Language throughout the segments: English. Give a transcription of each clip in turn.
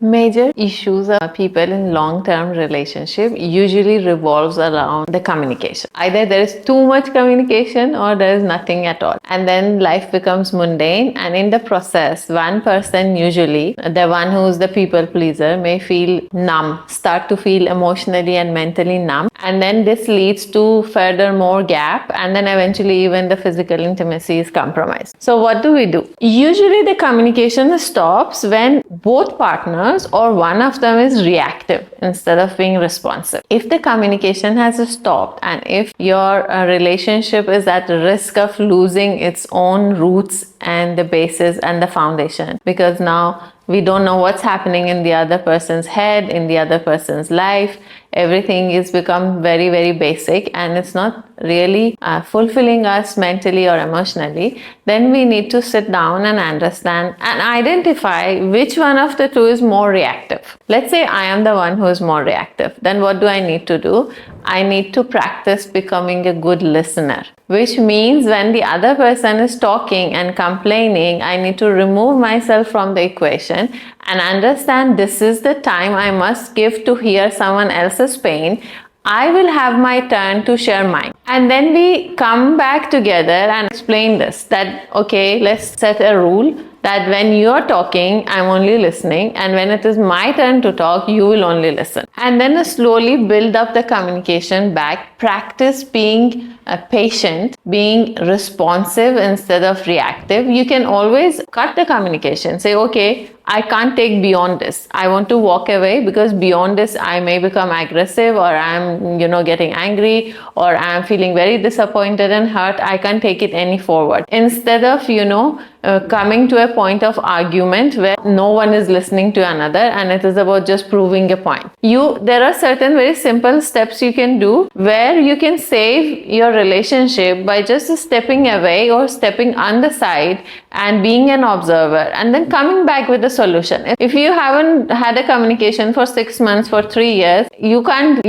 Major issues of people in long-term relationship usually revolves around the communication. Either there is too much communication or there is nothing at all. And then life becomes mundane, and in the process, one person, usually the one who is the people pleaser, may feel numb, start to feel emotionally and mentally numb. And then this leads to further more gap, and then eventually even the physical intimacy is compromised. So what do we do? Usually the communication stops when both partners or one of them is reactive instead of being responsive. If the communication has stopped and if your relationship is at risk of losing its own roots and the basis and the foundation, because now we don't know what's happening in the other person's head, in the other person's life. Everything is become very, very basic and it's not really fulfilling us mentally or emotionally. Then we need to sit down and understand and identify which one of the two is more reactive. Let's say I am the one who is more reactive. Then what do I need to do? I need to practice becoming a good listener, which means when the other person is talking and complaining, I need to remove myself from the equation and understand this is the time I must give to hear someone else's pain. I will have my turn to share mine. And then we come back together and explain this, that okay, let's set a rule that when you're talking, I'm only listening, and when it is my turn to talk, you will only listen. And then slowly build up the communication back. Practice being patient, being responsive instead of reactive. You can always cut the communication. Say, okay, I can't take beyond this. I want to walk away because beyond this, I may become aggressive, or I'm, getting angry, or I'm feeling very disappointed and hurt. I can't take it any forward. Instead of, coming to a point of argument where no one is listening to another and it is about just proving a point. There are certain very simple steps you can do where you can save your relationship by just stepping away or stepping on the side and being an observer and then coming back with a solution. If you haven't had a communication for 6 months, for 3 years, you can't,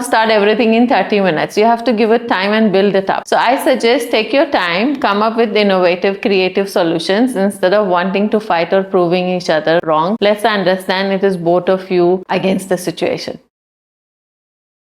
start everything in 30 minutes. You have to give it time and build it up. So I suggest take your time, come up with innovative, creative solutions instead of wanting to fight or proving each other wrong. Let's understand it is both of you against the situation.